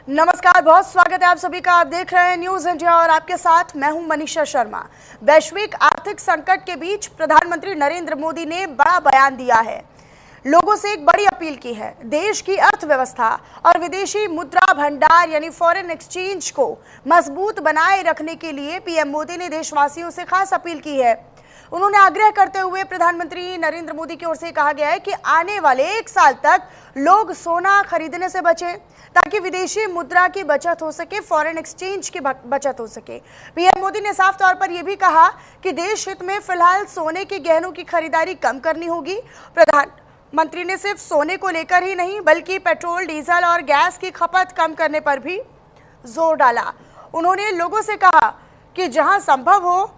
नमस्कार, बहुत स्वागत है आप सभी का। आप देख रहे हैं न्यूज इंडिया और आपके साथ मैं हूं मनीषा शर्मा। वैश्विक आर्थिक संकट के बीच प्रधानमंत्री नरेंद्र मोदी ने बड़ा बयान दिया है। लोगों से एक बड़ी अपील की है। देश की अर्थव्यवस्था और विदेशी मुद्रा भंडार यानी फॉरेन एक्सचेंज को मजबूत बनाए रखने के लिए पीएम मोदी ने देशवासियों से खास अपील की है। उन्होंने आग्रह करते हुए प्रधानमंत्री नरेंद्र मोदी की ओर से कहा गया है कि आने वाले 1 साल तक लोग सोना खरीदने से बचें ताकि विदेशी मुद्रा की बचत हो सके, फॉरेन एक्सचेंज की बचत हो सके। पीएम मोदी ने साफ तौर पर यह भी कहा कि देश हित में फिलहाल सोने के गहनों की खरीदारी कम करनी होगी। प्रधानमंत्री ने सिर्फ सोने को लेकर ही नहीं बल्कि पेट्रोल, डीजल और गैस की खपत कम करने पर भी जोर डाला। उन्होंने लोगों से कहा कि जहां संभव हो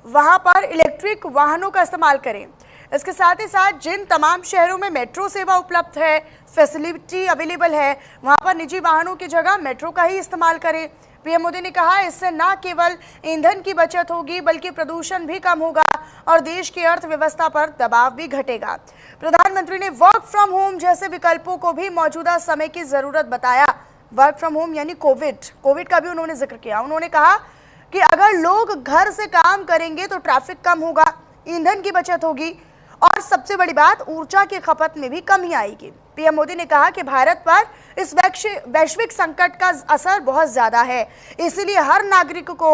वहां पर इलेक्ट्रिक वाहनों का इस्तेमाल करें। इसके साथ ही साथ जिन तमाम शहरों में मेट्रो सेवा उपलब्ध है, फैसिलिटी अवेलेबल है, वहां पर निजी वाहनों की जगह मेट्रो का ही इस्तेमाल करें। पीएम मोदी ने कहा इससे न केवल ईंधन की बचत होगी बल्कि प्रदूषण भी कम होगा और देश की अर्थव्यवस्था पर दबाव भी घटेगा। प्रधानमंत्री ने वर्क फ्रॉम होम जैसे विकल्पों को भी मौजूदा समय की जरूरत बताया। वर्क फ्रॉम होम यानी कोविड का भी उन्होंने जिक्र किया। उन्होंने कहा कि अगर लोग घर से काम करेंगे तो ट्रैफिक कम होगा, ईंधन की बचत होगी और सबसे बड़ी बात ऊर्जा की खपत में भी कमी आएगी। पीएम मोदी ने कहा कि भारत पर इस वैश्विक संकट का असर बहुत ज्यादा है, इसीलिए हर नागरिक को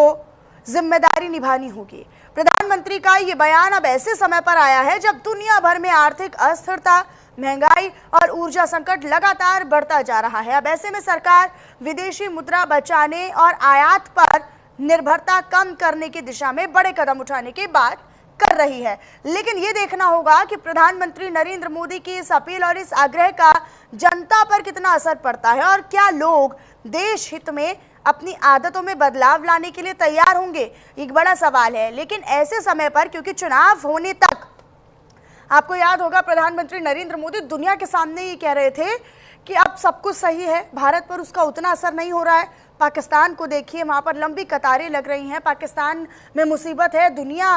जिम्मेदारी निभानी होगी। प्रधानमंत्री का ये बयान अब ऐसे समय पर आया है जब दुनिया भर में आर्थिक अस्थिरता, महंगाई और ऊर्जा संकट लगातार बढ़ता जा रहा है। अब ऐसे में सरकार विदेशी मुद्रा बचाने और आयात पर निर्भरता कम करने की दिशा में बड़े कदम उठाने की बात कर रही है। लेकिन यह देखना होगा कि प्रधानमंत्री नरेंद्र मोदी की इस अपील और इस आग्रह का जनता पर कितना असर पड़ता है और क्या लोग देश हित में अपनी आदतों में बदलाव लाने के लिए तैयार होंगे, एक बड़ा सवाल है। लेकिन ऐसे समय पर, क्योंकि चुनाव होने तक आपको याद होगा प्रधानमंत्री नरेंद्र मोदी दुनिया के सामने ये कह रहे थे कि अब सब कुछ सही है, भारत पर उसका उतना असर नहीं हो रहा है। पाकिस्तान को देखिए, वहां पर लंबी कतारें लग रही हैं। पाकिस्तान में मुसीबत है, दुनिया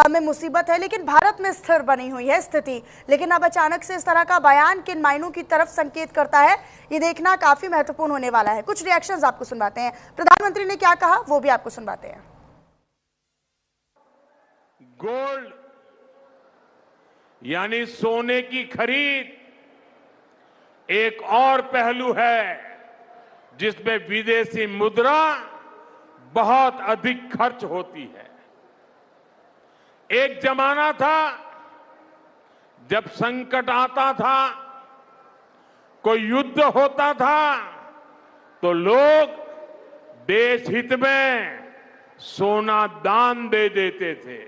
में मुसीबत है, लेकिन भारत में स्थिर बनी हुई है स्थिति। लेकिन अब अचानक से इस तरह का बयान किन मायनों की तरफ संकेत करता है, ये देखना काफी महत्वपूर्ण होने वाला है। कुछ रिएक्शंस आपको सुनवाते हैं। प्रधानमंत्री ने क्या कहा वो भी आपको सुनवाते हैं। गोल्ड यानी सोने की खरीद एक और पहलू है जिसमें विदेशी मुद्रा बहुत अधिक खर्च होती है। एक जमाना था जब संकट आता था, कोई युद्ध होता था तो लोग देश हित में सोना दान दे देते थे।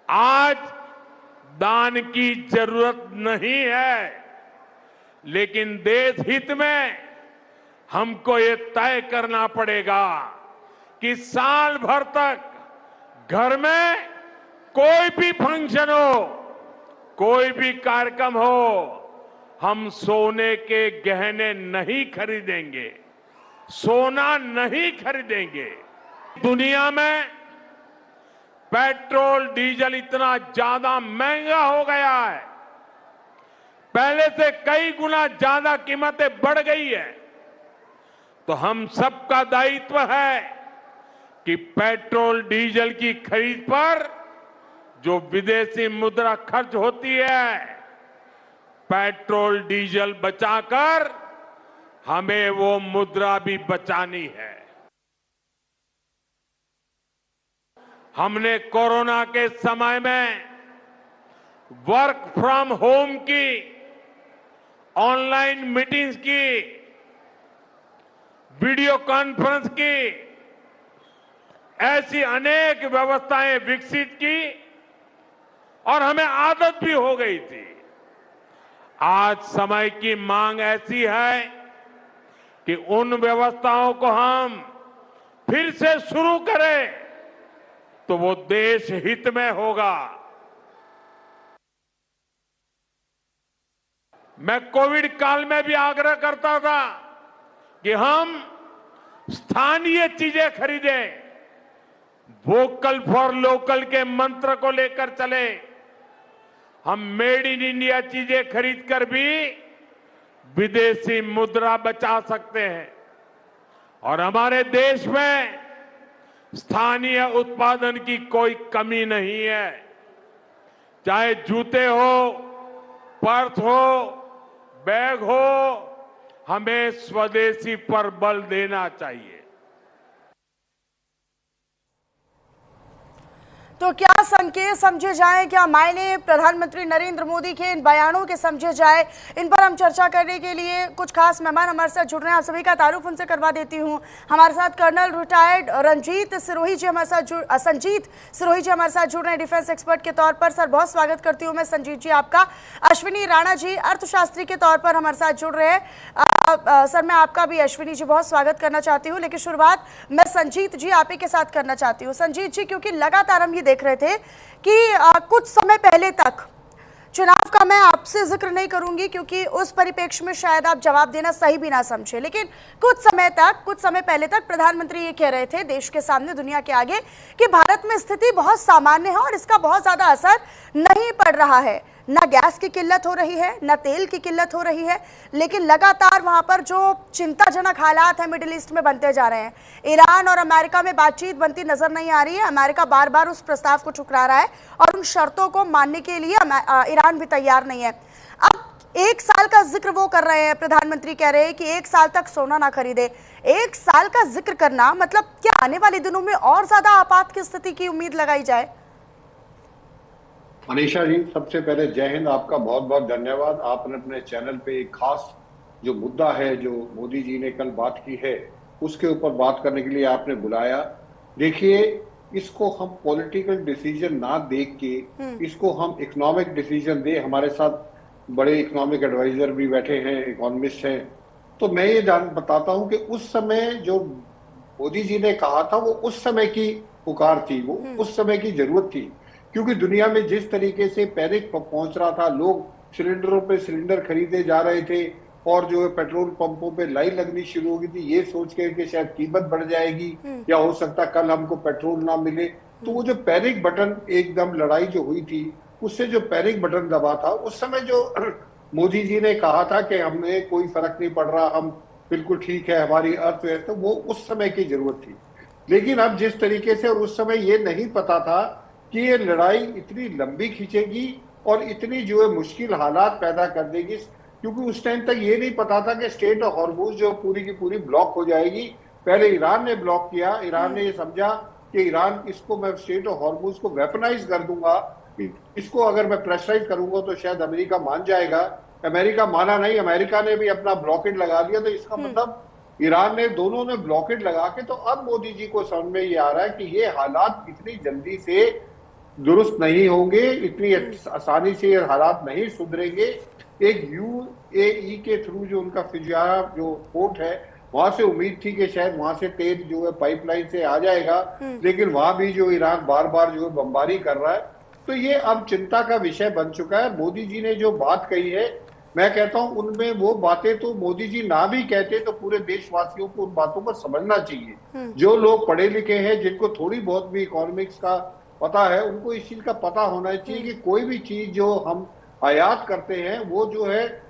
आज दान की जरूरत नहीं है, लेकिन देश हित में हमको ये तय करना पड़ेगा कि साल भर तक घर में कोई भी फंक्शन हो, कोई भी कार्यक्रम हो, हम सोने के गहने नहीं खरीदेंगे, सोना नहीं खरीदेंगे। दुनिया में पेट्रोल, डीजल इतना ज्यादा महंगा हो गया है, पहले से कई गुना ज्यादा कीमतें बढ़ गई है। तो हम सबका दायित्व है कि पेट्रोल, डीजल की खरीद पर जो विदेशी मुद्रा खर्च होती है, पेट्रोल, डीजल बचाकर हमें वो मुद्रा भी बचानी है। हमने कोरोना के समय में वर्क फ्रॉम होम की, ऑनलाइन मीटिंग्स की, वीडियो कॉन्फ्रेंस की, ऐसी अनेक व्यवस्थाएं विकसित की और हमें आदत भी हो गई थी। आज समय की मांग ऐसी है कि उन व्यवस्थाओं को हम फिर से शुरू करें तो वो देश हित में होगा। मैं कोविड काल में भी आग्रह करता था कि हम स्थानीय चीजें खरीदें, वोकल फॉर लोकल के मंत्र को लेकर चले। हम मेड इन इंडिया चीजें खरीदकर भी विदेशी मुद्रा बचा सकते हैं। और हमारे देश में स्थानीय उत्पादन की कोई कमी नहीं है। चाहे जूते हो, पर्स हो, बैग हो, हमें स्वदेशी पर बल देना चाहिए। तो क्या संकेत समझे जाएं, क्या मायने प्रधानमंत्री नरेंद्र मोदी के इन बयानों के समझे जाए, इन पर हम चर्चा करने के लिए कुछ खास मेहमान हमारे साथ जुड़ रहे हैं। आप सभी का तारुफ उनसे करवा देती हूं। हमारे साथ कर्नल रिटायर्ड संजीत सिरोही जी हमारे साथ जुड़ रहे हैं डिफेंस एक्सपर्ट के तौर पर। सर बहुत स्वागत करती हूँ मैं संजीत जी आपका। अश्विनी राणा जी अर्थशास्त्री के तौर पर हमारे साथ जुड़ रहे हैं। सर मैं आपका भी अश्विनी जी बहुत स्वागत करना चाहती हूँ, लेकिन शुरुआत मैं संजीत जी आप ही के साथ करना चाहती हूँ। संजीत जी, क्योंकि लगातार हम ये देख रहे थे कि कुछ समय पहले तक चुनाव का मैं आपसे जिक्र नहीं करूंगी क्योंकि उस परिप्रेक्ष्य में शायद आप जवाब देना सही भी ना समझे, लेकिन कुछ समय पहले तक प्रधानमंत्री ये कह रहे थे देश के सामने, दुनिया के आगे, कि भारत में स्थिति बहुत सामान्य है और इसका बहुत ज्यादा असर नहीं पड़ रहा है। ना गैस की किल्लत हो रही है, ना तेल की किल्लत हो रही है, लेकिन लगातार वहां पर जो चिंताजनक हालात है मिडिल ईस्ट में बनते जा रहे हैं। ईरान और अमेरिका में बातचीत बनती नजर नहीं आ रही है। अमेरिका बार बार उस प्रस्ताव को ठुकरा रहा है और उन शर्तों को मानने के लिए ईरान भी तैयार नहीं है। अब 1 साल का जिक्र वो कर रहे हैं, प्रधानमंत्री कह रहे हैं कि 1 साल तक सोना ना खरीदे। 1 साल का जिक्र करना मतलब क्या आने वाले दिनों में और ज्यादा आपात की स्थिति की उम्मीद लगाई जाए? मनीषा जी, सबसे पहले जय हिंद, आपका बहुत बहुत धन्यवाद। आपने अपने चैनल पे एक खास जो मुद्दा है, जो मोदी जी ने कल बात की है, उसके ऊपर बात करने के लिए आपने बुलाया। देखिए, इसको हम पॉलिटिकल डिसीजन ना देख के इसको हम इकोनॉमिक डिसीजन दे। हमारे साथ बड़े इकोनॉमिक एडवाइजर भी बैठे हैं, इकोनॉमिस्ट हैं। तो मैं ये बताता हूं कि उस समय जो मोदी जी ने कहा था वो उस समय की पुकार थी, वो उस समय की जरूरत थी, क्योंकि दुनिया में जिस तरीके से पैनिक पहुंच रहा था, लोग सिलेंडरों पे सिलेंडर खरीदे जा रहे थे और जो है पेट्रोल पंपों पे लाइन लगनी शुरू हो गई थी, ये सोच के कि शायद कीमत बढ़ जाएगी या हो सकता कल हमको पेट्रोल ना मिले। तो वो जो पैनिक बटन, एकदम लड़ाई जो हुई थी, उससे जो पैनिक बटन दबा था, उस समय जो मोदी जी ने कहा था कि हमें कोई फर्क नहीं पड़ रहा, हम बिल्कुल ठीक है, हमारी अर्थव्यवस्था, वो उस समय की जरूरत थी। लेकिन अब जिस तरीके से, और उस समय ये नहीं पता था कि ये लड़ाई इतनी लंबी खींचेगी और इतनी जो है मुश्किल हालात पैदा कर देगी, क्योंकि उस टाइम तक ये नहीं पता था कि स्ट्रेट ऑफ हॉर्मुज़ जो पूरी की पूरी ब्लॉक हो जाएगी। पहले ईरान ने ब्लॉक किया, ईरान ने ये समझा कि ईरान, इसको मैं स्ट्रेट ऑफ हॉर्मुज़ को वेपनाइज कर दूंगा, इसको अगर मैं प्रेशराइज करूंगा तो शायद अमेरिका मान जाएगा। अमेरिका माना नहीं, अमेरिका ने भी अपना ब्लॉकेड लगा दिया। तो इसका मतलब ईरान ने, दोनों ने ब्लॉकेड लगा के, तो अब मोदी जी को समझ में ये आ रहा है कि ये हालात इतनी जल्दी से दुरुस्त नहीं होंगे, इतनी आसानी से ये हालात नहीं सुधरेंगे। एक यूएई के थ्रू जो उनका फिजारा जो पोर्ट है, वहां से उम्मीद थी कि शायद वहां से तेल जो है पाइपलाइन से आ जाएगा, लेकिन वहां भी जो ईरान बार बार जो है बमबारी कर रहा है। तो ये अब चिंता का विषय बन चुका है। मोदी जी ने जो बात कही है, मैं कहता हूं उनमें वो बातें तो मोदी जी ना भी कहते तो पूरे देशवासियों को उन बातों को समझना चाहिए। जो लोग पढ़े लिखे हैं, जिनको थोड़ी बहुत भी इकोनॉमिक्स का पता है, उनको इस चीज का पता होना चाहिए कि कोई भी चीज जो हम आयात करते हैं वो जो है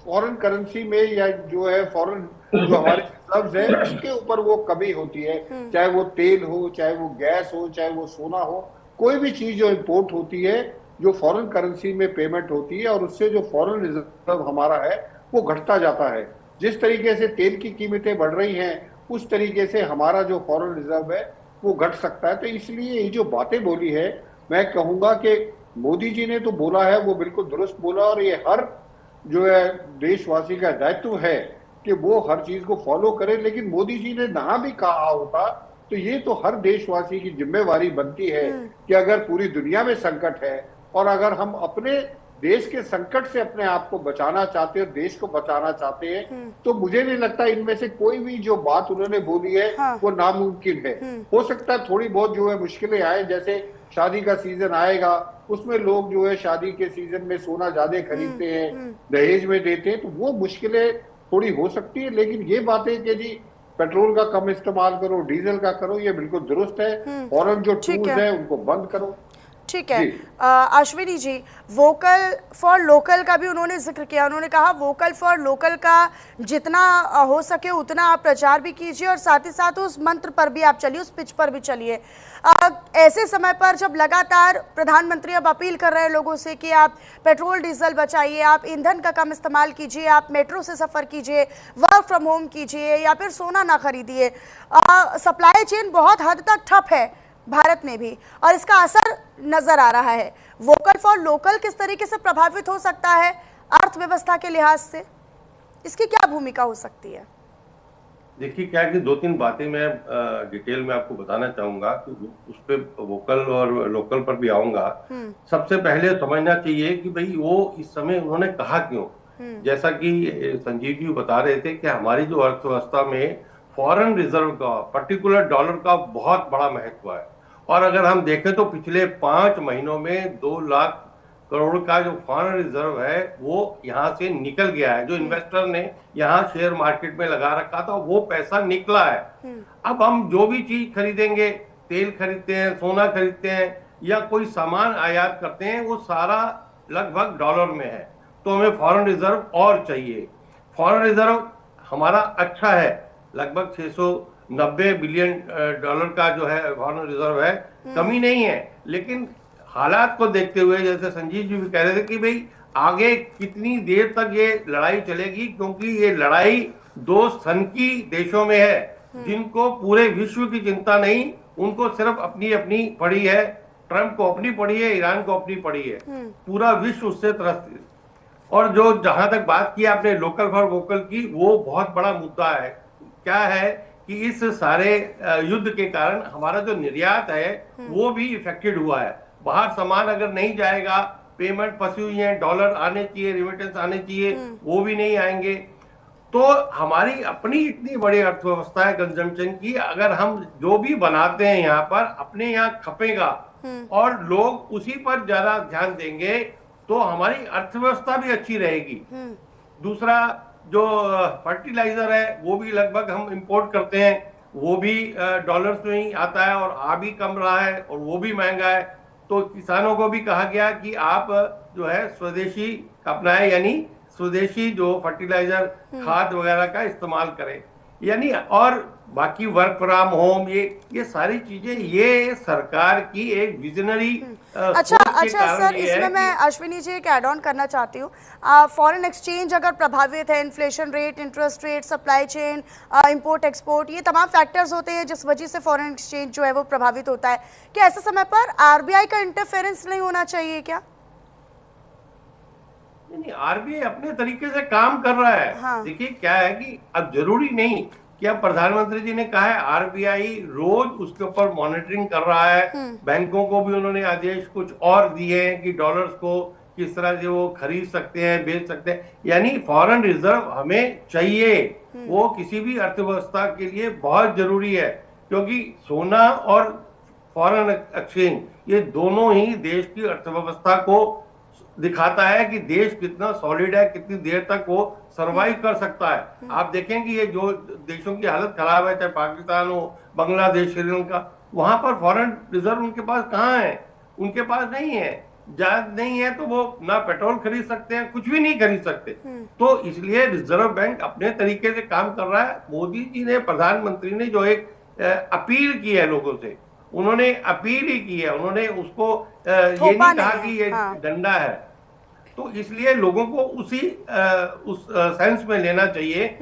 फॉरेन करेंसी में, या जो है फॉरेन जो हमारे रिजर्व्स है, उसके ऊपर वो कमी होती है। चाहे वो तेल हो, चाहे वो गैस हो, चाहे वो सोना हो, कोई भी चीज जो इंपोर्ट होती है, जो फॉरेन करेंसी में पेमेंट होती है, और उससे जो फॉरेन रिजर्व हमारा है वो घटता जाता है। जिस तरीके से तेल की कीमतें बढ़ रही हैं, उस तरीके से हमारा जो फॉरेन रिजर्व है वो घट सकता है। तो इसलिए ये जो बातें बोली है, मैं कहूंगा कि मोदी जी ने तो बोला है वो बिल्कुल दुरुस्त बोला, और ये हर जो है देशवासी का दायित्व है कि वो हर चीज को फॉलो करे। लेकिन मोदी जी ने ना भी कहा होता तो ये तो हर देशवासी की जिम्मेवारी बनती है कि अगर पूरी दुनिया में संकट है और अगर हम अपने देश के संकट से अपने आप को बचाना चाहते हैं, देश को बचाना चाहते हैं, तो मुझे नहीं लगता इनमें से कोई भी जो बात उन्होंने बोली है वो नामुमकिन है। हो सकता है थोड़ी बहुत जो है मुश्किलें आए, जैसे शादी का सीजन आएगा, उसमें लोग जो है शादी के सीजन में सोना ज्यादा खरीदते हैं, दहेज में देते हैं, तो वो मुश्किलें थोड़ी हो सकती है। लेकिन ये बातें कि जी पेट्रोल का कम इस्तेमाल करो, डीजल का करो, ये बिल्कुल दुरुस्त है। फॉरेन जो टूल्स है उनको बंद करो। ठीक है। जी। Ashwini ji, vocal for local का भी उन्होंने जिक्र किया। उन्होंने कहा वोकल फॉर लोकल का जितना हो सके उतना आप प्रचार भी कीजिए और साथ ही साथ उस मंत्र पर भी आप चलिए, उस पिच पर भी चलिए। ऐसे समय पर जब लगातार प्रधानमंत्री अब अपील कर रहे हैं लोगों से कि आप पेट्रोल डीजल बचाइए, आप ईंधन का कम इस्तेमाल कीजिए, आप मेट्रो से सफ़र कीजिए, वर्क फ्रॉम होम कीजिए या फिर सोना ना खरीदिए, सप्लाई चेन बहुत हद तक ठप है भारत में भी और इसका असर नजर आ रहा है। वोकल फॉर लोकल किस तरीके से प्रभावित हो सकता है अर्थव्यवस्था के लिहाज से, इसकी क्या भूमिका हो सकती है? देखिए क्या है कि 2-3 बातें मैं डिटेल में आपको बताना चाहूंगा कि उस पे वोकल और लोकल पर भी आऊंगा। सबसे पहले समझना चाहिए कि भाई वो इस समय उन्होंने कहा क्यों। जैसा कि संजीव जी बता रहे थे कि हमारी जो अर्थव्यवस्था में फॉरेन रिजर्व का, पर्टिकुलर डॉलर का बहुत बड़ा महत्व है। और अगर हम देखें तो पिछले 5 महीनों में 2 लाख करोड़ का जो फॉरेन रिजर्व है वो यहाँ से निकल गया है। जो इन्वेस्टर ने यहाँ शेयर मार्केट में लगा रखा था वो पैसा निकला है। अब हम जो भी चीज खरीदेंगे, तेल खरीदते हैं, सोना खरीदते हैं या कोई सामान आयात करते हैं, वो सारा लगभग डॉलर में है। तो हमें फॉरेन रिजर्व और चाहिए। फॉरेन रिजर्व हमारा अच्छा है, लगभग 690 बिलियन डॉलर का जो है फॉरेन रिजर्व है, कमी नहीं है। लेकिन हालात को देखते हुए, जैसे संजीव जी भी कह रहे थे कि भाई आगे कितनी देर तक ये लड़ाई चलेगी, क्योंकि ये लड़ाई 2 सनकी देशों में है जिनको पूरे विश्व की चिंता नहीं, उनको सिर्फ अपनी अपनी पड़ी है। ट्रंप को अपनी पड़ी है, ईरान को अपनी पड़ी है, पूरा विश्व उससे त्रस्त। और जो जहां तक बात की आपने लोकल फॉर वोकल की, वो बहुत बड़ा मुद्दा है। क्या है कि इस सारे युद्ध के कारण हमारा जो निर्यात है वो भी इफेक्टेड हुआ है। बाहर सामान अगर नहीं जाएगा, पेमेंट फंसी हुई है, डॉलर आने चाहिए, रिमिटेंस आने चाहिए, वो भी नहीं आएंगे। तो हमारी अपनी इतनी बड़ी अर्थव्यवस्था है कंजम्पशन की, अगर हम जो भी बनाते हैं यहाँ पर अपने यहाँ खपेगा और लोग उसी पर ज्यादा ध्यान देंगे तो हमारी अर्थव्यवस्था भी अच्छी रहेगी। दूसरा जो फर्टिलाइजर है वो भी लगभग हम इंपोर्ट करते हैं, वो भी डॉलर्स में ही आता है और आ भी कम रहा है और वो भी महंगा है। तो किसानों को भी कहा गया कि आप जो है स्वदेशी अपनाएं, यानी स्वदेशी जो फर्टिलाइजर खाद वगैरह का इस्तेमाल करें, यानी और बाकी वर्क फ्रॉम होम, ये सारी चीजें ये सरकार की एक विजनरी अच्छा सर, इसमें मैं अश्विनी जी एक ऐड ऑन करना चाहती हूँ। फॉरेन एक्सचेंज अगर प्रभावित है, inflation rate, interest rate, supply chain, import export, ये तमाम फैक्टर्स होते हैं जिस वजह से फॉरेन एक्सचेंज जो है वो प्रभावित होता है। क्या ऐसे समय पर आरबीआई का इंटरफेरेंस नहीं होना चाहिए क्या? नहीं, आरबीआई अपने तरीके से काम कर रहा है। हाँ। देखिए क्या है कि अब जरूरी नहीं कि अब प्रधानमंत्री जी ने कहा है आरबीआई रोज उसके ऊपर मॉनिटरिंग कर रहा है। बैंकों को भी उन्होंने आदेश कुछ और दिए हैं कि डॉलर्स को किस तरह से वो खरीद सकते हैं, बेच सकते हैं। यानी फॉरेन रिजर्व हमें चाहिए, वो किसी भी अर्थव्यवस्था के लिए बहुत जरूरी है, क्योंकि सोना और फॉरेन एक्सचेंज ये दोनों ही देश की अर्थव्यवस्था को दिखाता है कि देश कितना सॉलिड है, कितनी देर तक वो सरवाइव कर सकता है। आप देखें कि ये जो देशों की हालत खराब है, चाहे पाकिस्तान हो, बांग्लादेश, श्रीलंका, वहां पर फॉरेन रिजर्व उनके पास कहाँ है? उनके पास नहीं है। जब नहीं है तो वो ना पेट्रोल खरीद सकते हैं, कुछ भी नहीं खरीद सकते। तो इसलिए रिजर्व बैंक अपने तरीके से काम कर रहा है। मोदी जी ने, प्रधानमंत्री ने जो एक अपील की है लोगों से, उन्होंने अपील ही की है, उन्होंने उसको ये नहीं कहा कि ये डंडा है। तो इसलिए लोगों को उस सेंस में लेना चाहिए।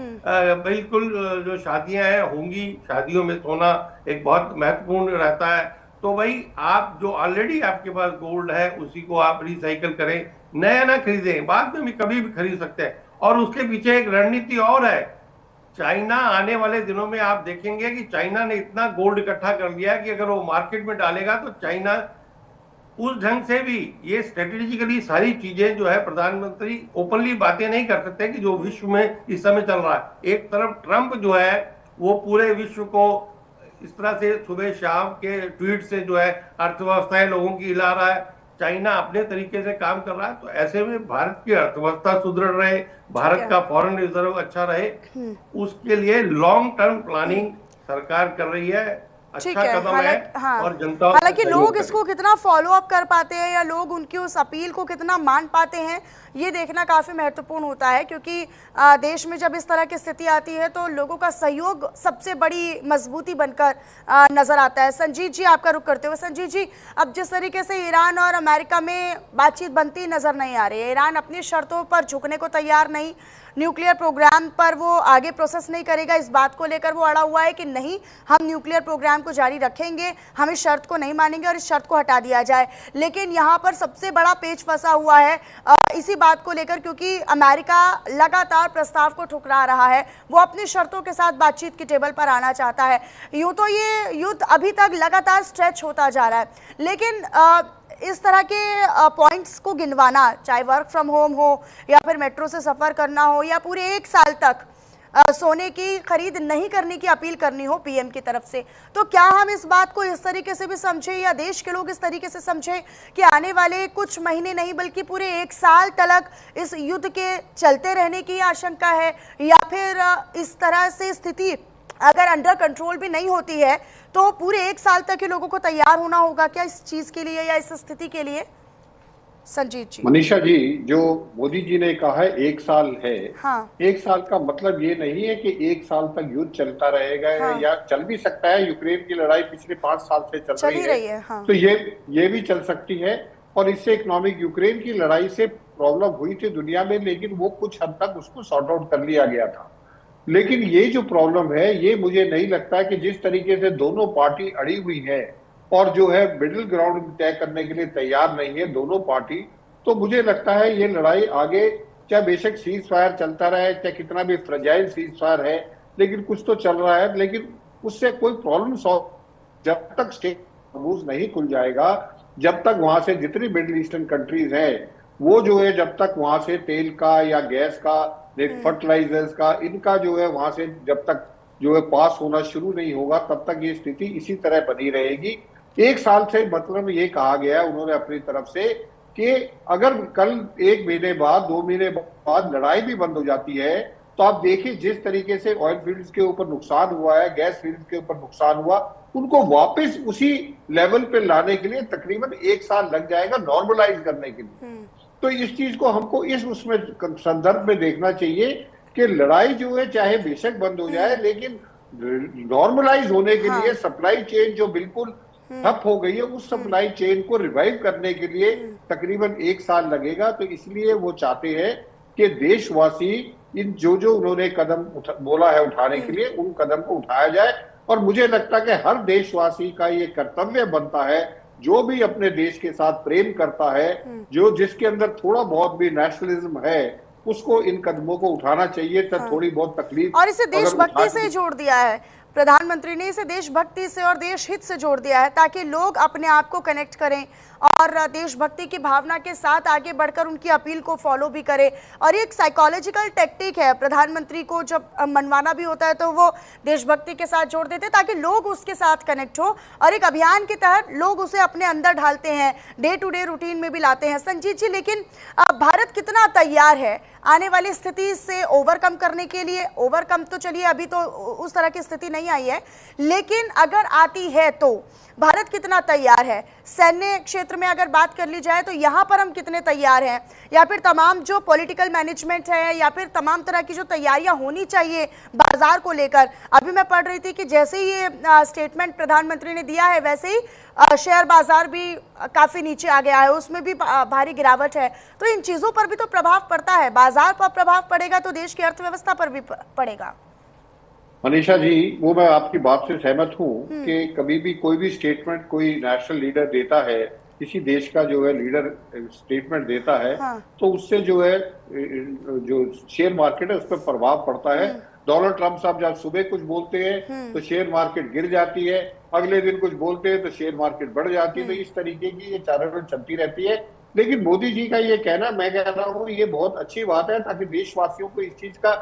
बिल्कुल जो शादियां हैं होंगी, शादियों में सोना एक बहुत महत्वपूर्ण रहता है। तो भाई आप जो ऑलरेडी आपके पास गोल्ड है उसी को आप रिसाइकल करें, नया ना खरीदें, बाद में भी कभी भी खरीद सकते हैं। और उसके पीछे एक रणनीति और है। चाइना आने वाले दिनों में आप देखेंगे कि चाइना ने इतना गोल्ड इकट्ठा कर लिया है कि अगर वो मार्केट में डालेगा तो चाइना उस ढंग से भी, ये स्ट्रेटेजिकली सारी चीजें जो है प्रधानमंत्री ओपनली बातें नहीं कर सकते कि जो विश्व में इस समय चल रहा है। एक तरफ ट्रंप जो है वो पूरे विश्व को इस तरह से सुबह शाम के ट्वीट से जो है अर्थव्यवस्थाएं लोगों की हिला रहा है, चाइना अपने तरीके से काम कर रहा है। तो ऐसे में भारत की अर्थव्यवस्था सुदृढ़ रहे, भारत का फॉरेन रिजर्व अच्छा रहे, उसके लिए लॉन्ग टर्म प्लानिंग सरकार कर रही है। ठीक अच्छा है। कदम है हाँ, और जनता हालांकि लोग इसको कितना फॉलो अप कर पाते हैं या लोग उनकी उस अपील को कितना मान पाते हैं, ये देखना काफी महत्वपूर्ण होता है, क्योंकि देश में जब इस तरह की स्थिति आती है तो लोगों का सहयोग सबसे बड़ी मजबूती बनकर नजर आता है। संजीत जी, आपका रुख करते हुए। संजीत जी, अब जिस तरीके से ईरान और अमेरिका में बातचीत बनती नजर नहीं आ रही है, ईरान अपनी शर्तों पर झुकने को तैयार नहीं, न्यूक्लियर प्रोग्राम पर वो आगे प्रोसेस नहीं करेगा, इस बात को लेकर वो अड़ा हुआ है कि नहीं, हम न्यूक्लियर प्रोग्राम को जारी रखेंगे, हम इस शर्त को नहीं मानेंगे और इस शर्त को हटा दिया जाए। लेकिन यहाँ पर सबसे बड़ा पेच फंसा हुआ है इसी बात को लेकर, क्योंकि अमेरिका लगातार प्रस्ताव को ठुकरा रहा है, वो अपनी शर्तों के साथ बातचीत की टेबल पर आना चाहता है। यूँ तो ये युद्ध अभी तक लगातार स्ट्रेच होता जा रहा है, लेकिन इस तरह के पॉइंट्स को गिनवाना, चाहे वर्क फ्रॉम होम हो या फिर मेट्रो से सफ़र करना हो या पूरे 1 साल तक सोने की खरीद नहीं करने की अपील करनी हो पीएम की तरफ से, तो क्या हम इस बात को इस तरीके से भी समझें या देश के लोग इस तरीके से समझें कि आने वाले कुछ महीने नहीं बल्कि पूरे 1 साल तक इस युद्ध के चलते रहने की आशंका है, या फिर इस तरह से स्थिति अगर अंडर कंट्रोल भी नहीं होती है तो पूरे 1 साल तक के लोगों को तैयार होना होगा क्या इस चीज के लिए या इस स्थिति के लिए? संजीत जी। मनीषा जी, जो मोदी जी ने कहा है 1 साल है, हाँ। 1 साल का मतलब ये नहीं है कि 1 साल तक युद्ध चलता रहेगा। हाँ। या चल भी सकता है, यूक्रेन की लड़ाई पिछले 5 साल से चल रही है। हाँ। तो ये भी चल सकती है, और इससे इकोनॉमिक, यूक्रेन की लड़ाई से प्रॉब्लम हुई थी दुनिया में, लेकिन वो कुछ हद तक उसको सॉर्ट आउट कर लिया गया था। लेकिन ये जो प्रॉब्लम है, ये मुझे नहीं लगता कि जिस तरीके से दोनों पार्टी अड़ी हुई है और जो है मिडिल ग्राउंड तय करने के लिए तैयार नहीं है दोनों पार्टी, तो मुझे लगता है ये लड़ाई आगे, चाहे बेशक सीज फायर चलता रहे, चाहे कितना भी फ्रेजाइल सीज फायर है, लेकिन कुछ तो चल रहा है, लेकिन उससे कोई प्रॉब्लम सॉल्व, जब तक स्टेट नहीं खुल जाएगा, जब तक वहां से जितनी मिडिल ईस्टर्न कंट्रीज हैं वो जो है, जब तक वहां से तेल का या गैस का, फर्टिलाइजर्स का, इनका जो है वहां से जब तक जो है पास होना शुरू नहीं होगा, तब तक ये स्थिति इसी तरह बनी रहेगी। 1 साल से मतलब ये कहा गया उन्होंने अपनी तरफ से कि अगर कल 1 महीने बाद, 2 महीने बाद लड़ाई भी बंद हो जाती है, तो आप देखिए जिस तरीके से ऑयल फील्ड्स के ऊपर नुकसान हुआ है, गैस फील्ड्स के ऊपर नुकसान हुआ, उनको वापस उसी लेवल पे लाने के लिए तकरीबन 1 साल लग जाएगा, नॉर्मलाइज करने के लिए। तो इस चीज को हमको इस उसमें संदर्भ में देखना चाहिए कि लड़ाई जो है चाहे बेशक बंद हो जाए, लेकिन नॉर्मलाइज होने के लिए सप्लाई चेन जो बिल्कुल ठप हो गई है, उस सप्लाई चेन को रिवाइव करने के लिए तकरीबन 1 साल लगेगा। तो इसलिए वो चाहते हैं कि देशवासी इन जो उन्होंने कदम बोला है उठाने के लिए, उन कदम को उठाया जाए। और मुझे लगता है कि हर देशवासी का ये कर्तव्य बनता है, जो भी अपने देश के साथ प्रेम करता है, जो जिसके अंदर थोड़ा बहुत भी नेशनलिज्म है, उसको इन कदमों को उठाना चाहिए। तब थोड़ी बहुत तकलीफ, और इसे देशभक्ति से जोड़ दिया है प्रधानमंत्री ने, इसे देशभक्ति से और देश हित से जोड़ दिया है, ताकि लोग अपने आप को कनेक्ट करें और देशभक्ति की भावना के साथ आगे बढ़कर उनकी अपील को फॉलो भी करें। और ये एक साइकोलॉजिकल टेक्टिक है, प्रधानमंत्री को जब मनवाना भी होता है तो वो देशभक्ति के साथ जोड़ देते हैं ताकि लोग उसके साथ कनेक्ट हो, और एक अभियान के तहत लोग उसे अपने अंदर ढालते हैं, डे टू डे रूटीन में भी लाते हैं। संजीत जी, लेकिन भारत कितना तैयार है आने वाली स्थिति से ओवरकम करने के लिए? ओवरकम तो चलिए अभी तो उस तरह की स्थिति नहीं आई है, लेकिन अगर आती है तो भारत कितना तैयार है? सैन्य क्षेत्र में अगर बात कर ली जाए तो यहाँ पर हम कितने तैयार हैं, या फिर तमाम जो पॉलिटिकल मैनेजमेंट है या फिर तमाम तरह की जो तैयारियां होनी चाहिए बाजार को लेकर? अभी मैं पढ़ रही थी कि जैसे ही ये स्टेटमेंट प्रधानमंत्री ने दिया है वैसे ही शेयर बाजार भी काफी नीचे आ गया है, उसमें भी भारी गिरावट है। तो इन चीजों पर भी तो प्रभाव पड़ता है, बाजार पर प्रभाव पड़ेगा तो देश की अर्थव्यवस्था पर भी पड़ेगा। मनीषा जी, वो मैं आपकी बात से सहमत हूँ कि कभी भी कोई भी स्टेटमेंट कोई नेशनल लीडर देता है, किसी देश का जो है लीडर स्टेटमेंट देता है, हाँ। तो उससे जो है जो शेयर मार्केट है उस पर प्रभाव पड़ता है। डोनाल्ड ट्रंप साहब जब सुबह कुछ बोलते हैं तो शेयर मार्केट गिर जाती है, अगले दिन कुछ बोलते हैं तो शेयर मार्केट बढ़ जाती है। तो इस तरीके की ये चारों चलती रहती है। लेकिन मोदी जी का ये कहना, मैं कह रहा हूँ, ये बहुत अच्छी बात है, ताकि देशवासियों को इस चीज का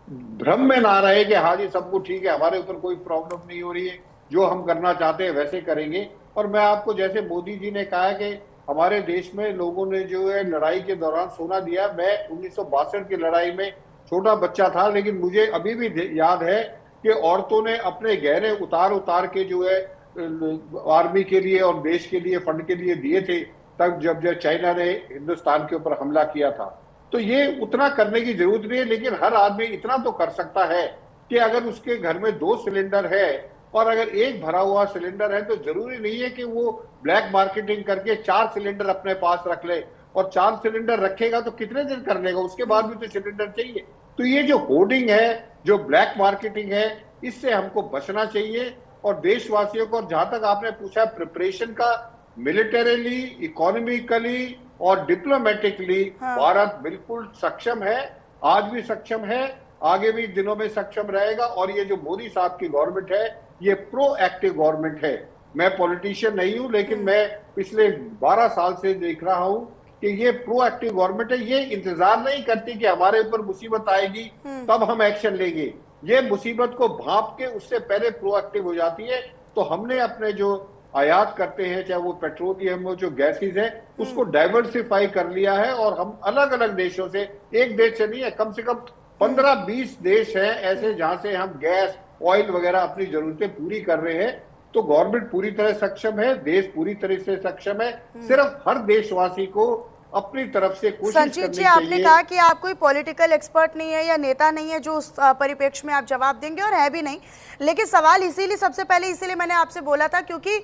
भ्रम में ना रहे कि हाँ जी सब कुछ ठीक है, हमारे ऊपर कोई प्रॉब्लम नहीं हो रही है, जो हम करना चाहते हैं वैसे करेंगे। और मैं आपको, जैसे मोदी जी ने कहा कि हमारे देश में लोगों ने जो है लड़ाई के दौरान सोना दिया, मैं 1962 की लड़ाई में छोटा बच्चा था, लेकिन मुझे अभी भी याद है कि औरतों ने अपने गहने उतार के जो है आर्मी के लिए और देश के लिए फंड के लिए दिए थे, तब जब चाइना ने हिंदुस्तान के ऊपर हमला किया था। तो ये उतना करने की जरूरत नहीं है, लेकिन हर आदमी इतना तो कर सकता है कि अगर उसके घर में 2 सिलेंडर है और अगर एक भरा हुआ सिलेंडर है, तो जरूरी नहीं है कि वो ब्लैक मार्केटिंग करके 4 सिलेंडर अपने पास रख ले। और 4 सिलेंडर रखेगा तो कितने दिन कर लेगा, उसके बाद भी तो सिलेंडर चाहिए। तो ये जो होर्डिंग है, जो ब्लैक मार्केटिंग है, इससे हमको बचना चाहिए। और देशवासियों को, जहां तक आपने पूछा प्रिपरेशन का, मिलिटरीली, इकोनॉमिकली और डिप्लोमेटिकली भारत बिल्कुल सक्षम है, आज भी सक्षम है, आगे भी दिनों में सक्षम रहेगा। और ये जो मोदी साहब की गवर्नमेंट है, ये प्रोएक्टिव गवर्नमेंट है। मैं पॉलिटिशियन नहीं हूं, लेकिन मैं पिछले 12 साल से देख रहा हूं कि ये प्रोएक्टिव गवर्नमेंट है। ये इंतजार नहीं करती कि हमारे ऊपर मुसीबत आएगी तब हम एक्शन लेंगे। ये मुसीबत को भांप के उससे पहले प्रोएक्टिव हो जाती है। तो हमने अपने जो आयात करते हैं, चाहे वो पेट्रोलियम हो, जो गैसेज है, उसको डाइवर्सिफाई कर लिया है। और हम अलग अलग देशों से, एक देश से नहीं है, कम से कम 15-20 देश हैं ऐसे जहां से हम गैस, ऑयल वगैरह अपनी जरूरतें पूरी कर रहे हैं। तो गवर्नमेंट पूरी तरह सक्षम है, देश पूरी तरह से सक्षम है। सिर्फ हर देशवासी को अपनी तरफ से कोशिश करनी चाहिए। संजीत जी, आपने कहा कि आप कोई पॉलिटिकल एक्सपर्ट नहीं है या नेता नहीं है जो उस परिप्रेक्ष्य में आप जवाब देंगे, और है भी नहीं। लेकिन सवाल इसीलिए, सबसे पहले इसीलिए मैंने आपसे बोला था क्योंकि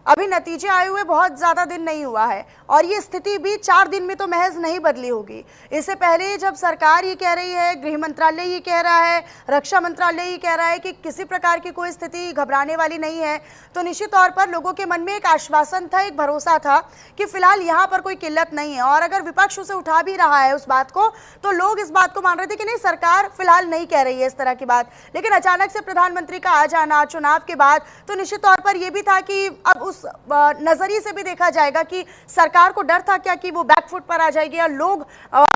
अभी नतीजे आए हुए बहुत ज़्यादा दिन नहीं हुआ है, और ये स्थिति भी 4 दिन में तो महज नहीं बदली होगी। इससे पहले जब सरकार ये कह रही है, गृह मंत्रालय ये कह रहा है, रक्षा मंत्रालय ये कह रहा है कि किसी प्रकार की कोई स्थिति घबराने वाली नहीं है, तो निश्चित तौर पर लोगों के मन में एक आश्वासन था, एक भरोसा था कि फिलहाल यहाँ पर कोई किल्लत नहीं है। और अगर विपक्ष उसे उठा भी रहा है उस बात को, तो लोग इस बात को मान रहे थे कि नहीं, सरकार फिलहाल नहीं कह रही है इस तरह की बात। लेकिन अचानक से प्रधानमंत्री का आ जाना चुनाव के बाद, तो निश्चित तौर पर यह भी था कि अब उस नजरिए से भी देखा जाएगा कि सरकार को डर था क्या कि वो बैकफुट पर आ जाएगी या लोग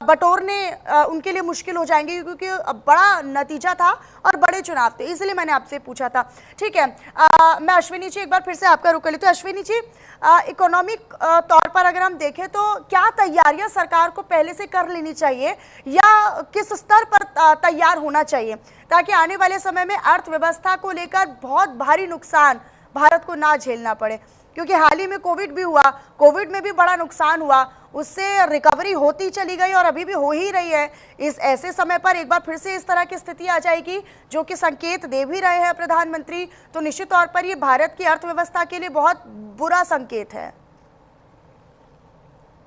बटोरने उनके लिए मुश्किल हो जाएंगे, क्योंकि बड़ा नतीजा था और बड़े चुनाव थे। इसलिए मैंने आपसे पूछा था। ठीक है, मैं अश्विनी जी एक बार फिर से आपका रुक लेती हूं। अश्विनी जी, इकोनॉमिक तौर पर अगर हम देखें तो क्या तैयारियां सरकार को पहले से कर लेनी चाहिए या किस स्तर पर तैयार होना चाहिए, ताकि आने वाले समय में अर्थव्यवस्था को लेकर बहुत भारी नुकसान भारत को ना झेलना पड़े? क्योंकि हाल ही में कोविड भी हुआ, कोविड में भी बड़ा नुकसान हुआ, उससे रिकवरी होती चली गई और अभी भी हो ही रही है। इस ऐसे समय पर एक बार फिर से इस तरह की स्थिति आ जाएगी, जो कि संकेत दे भी रहे हैं प्रधानमंत्री, तो निश्चित तौर पर ये भारत की अर्थव्यवस्था के लिए बहुत बुरा संकेत है।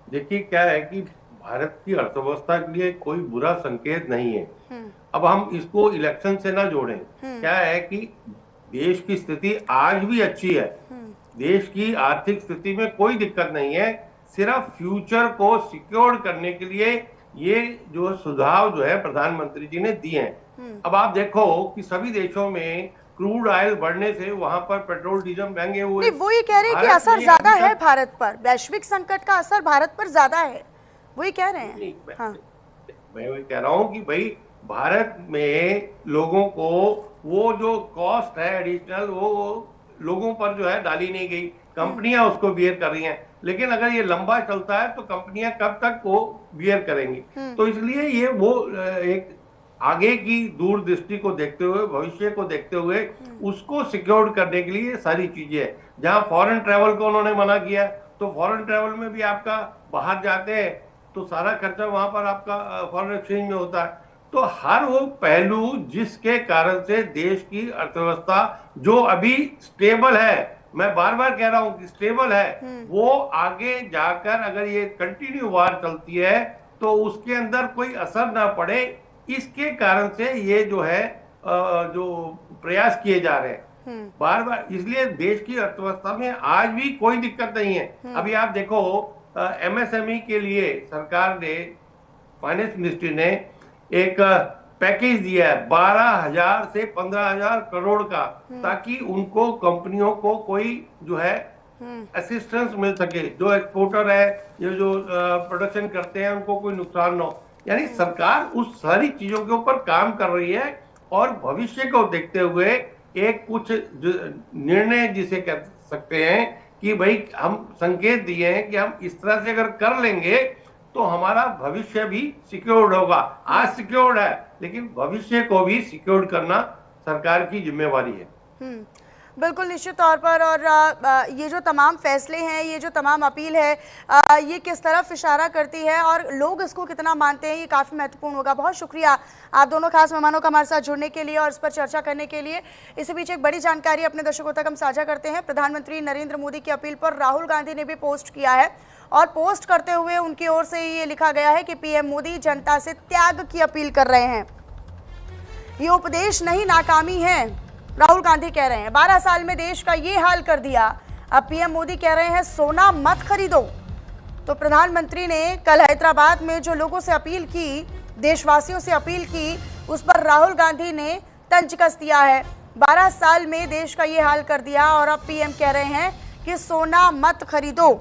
देखिए, क्या है कि भारत की अर्थव्यवस्था के लिए कोई बुरा संकेत नहीं है। अब हम इसको इलेक्शन से ना जोड़ें। क्या है कि देश की स्थिति आज भी अच्छी है, देश की आर्थिक स्थिति में कोई दिक्कत नहीं है। सिर्फ फ्यूचर को सिक्योर करने के लिए ये जो सुझाव जो है प्रधानमंत्री जी ने दिए हैं। अब आप देखो कि सभी देशों में क्रूड ऑयल बढ़ने से वहां पर पेट्रोल डीजल महंगे हुए। वो ये कह रहे हैं कि असर ज्यादा है भारत पर, वैश्विक संकट का असर भारत पर ज्यादा है, वही कह रहे हैं। हाँ। मैं वही कह रहा हूँ कि भाई भारत में लोगों को वो जो कॉस्ट है एडिशनल, वो लोगों पर जो है डाली नहीं गई, कंपनियां उसको बियर कर रही हैं। लेकिन अगर ये लंबा चलता है तो कंपनियां कब तक वो बियर करेंगी? तो इसलिए ये वो एक आगे की दूरदृष्टि को देखते हुए, भविष्य को देखते हुए उसको सिक्योर करने के लिए सारी चीजें है। जहां फॉरेन ट्रैवल को उन्होंने मना किया, तो फॉरेन ट्रैवल में भी आपका बाहर जाते हैं तो सारा खर्चा वहां पर आपका फॉरेन एक्सचेंज में होता है। तो हर वो पहलू जिसके कारण से देश की अर्थव्यवस्था जो अभी स्टेबल है, मैं बार बार कह रहा हूं कि स्टेबल है, वो आगे जाकर अगर ये कंटिन्यू वार चलती है तो उसके अंदर कोई असर ना पड़े, इसके कारण से ये जो है जो प्रयास किए जा रहे हैं बार बार। इसलिए देश की अर्थव्यवस्था में आज भी कोई दिक्कत नहीं है। अभी आप देखो एमएसएमई के लिए सरकार ने, फाइनेंस मिनिस्ट्री ने एक पैकेज दिया है 12,000 से 15,000 करोड़ का, ताकि उनको कंपनियों को कोई जो है असिस्टेंस मिल सके, जो एक्सपोर्टर है, ये जो प्रोडक्शन करते हैं, उनको कोई नुकसान ना हो। यानी सरकार उस सारी चीजों के ऊपर काम कर रही है और भविष्य को देखते हुए एक कुछ निर्णय जिसे कह सकते हैं कि भाई हम संकेत दिए हैं कि हम इस तरह से अगर कर लेंगे तो हमारा भविष्य भी सिक्योर्ड होगा। आज सिक्योर्ड है, लेकिन भविष्य को भी सिक्योर्ड करना सरकार की जिम्मेवारी है। बिल्कुल निश्चित तौर पर। और ये जो तमाम फैसले हैं, ये जो तमाम अपील है, ये किस तरफ इशारा करती है और लोग इसको कितना मानते हैं, ये काफ़ी महत्वपूर्ण होगा। बहुत शुक्रिया आप दोनों खास मेहमानों का हमारे साथ जुड़ने के लिए और इस पर चर्चा करने के लिए। इसी बीच एक बड़ी जानकारी अपने दर्शकों तक हम साझा करते हैं। प्रधानमंत्री नरेंद्र मोदी की अपील पर राहुल गांधी ने भी पोस्ट किया है और पोस्ट करते हुए उनकी ओर से ये लिखा गया है कि पीएम मोदी जनता से त्याग की अपील कर रहे हैं। ये उपदेश नहीं, नाकामी है, राहुल गांधी कह रहे हैं। 12 साल में देश का ये हाल कर दिया, अब पीएम मोदी कह रहे हैं सोना मत खरीदो। तो प्रधानमंत्री ने कल हैदराबाद में जो लोगों से अपील की, देशवासियों से अपील की, उस पर राहुल गांधी ने तंज कस दिया है। 12 साल में देश का ये हाल कर दिया और अब पीएम कह रहे हैं कि सोना मत खरीदो।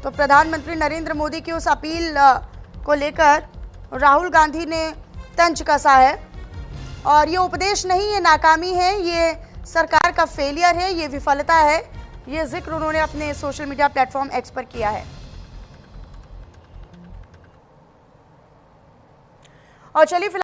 तो प्रधानमंत्री नरेंद्र मोदी की उस अपील को लेकर राहुल गांधी ने तंज कसा है और ये उपदेश नहीं, ये नाकामी है, ये सरकार का फेलियर है, ये विफलता है। ये जिक्र उन्होंने अपने सोशल मीडिया प्लेटफॉर्म एक्स पर किया है। और चलिए